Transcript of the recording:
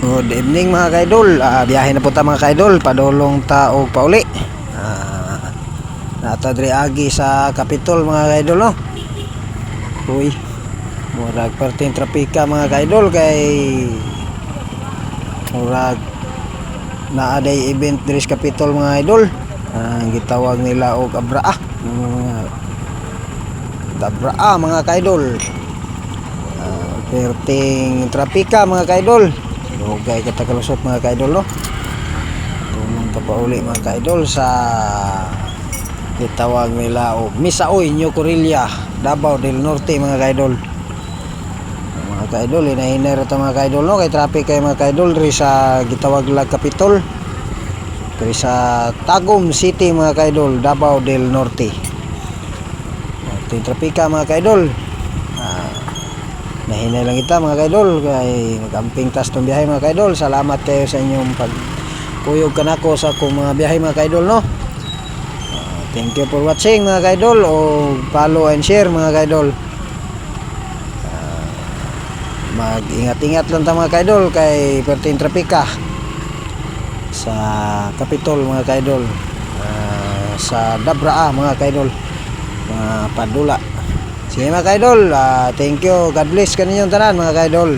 Good evening mga kaidol. Biyahe na po ta mga kaidol, padulong ta og pauli. Nato diri agi sa Capitol mga kaidol no. Uy. Murag perting trapika mga kaidol kay murag naaday event diri sa Capitol mga kaidol. Gitawag nila og Abraa. Abraa mga kaidol. Perting trapika mga kaidol. Dugay katakalusot mga kaidol no. Tulong pa pauli mga kaidol sa gitawag nila og Misaoy, New Corilla, Davao del Norte mga kaidol. Mga kaidol hinahiner ta mga kaidol no kay traffic kay mga kaidol diri sa gitawag lag Capitol. Diri sa Tagum City mga kaidol, Davao del Norte. Ting trapika mga kaidol. Nahinay lang kita mga kaidol kay nagamping tas tong biyahe mga kaidol. Salamat kayo sa inyong pagkuyog kanako sa akong mga biyahe mga kaidol no. Thank you for watching mga kaidol, o follow and share mga kaidol. Mag-ingat-ingat lang ta mga kaidol kay perting trapika sa Capitol mga kaidol, sa Dabraa mga kaidol, mga padula. Sige mga kaidol, thank you. God bless kaninyong tanan mga kaidol.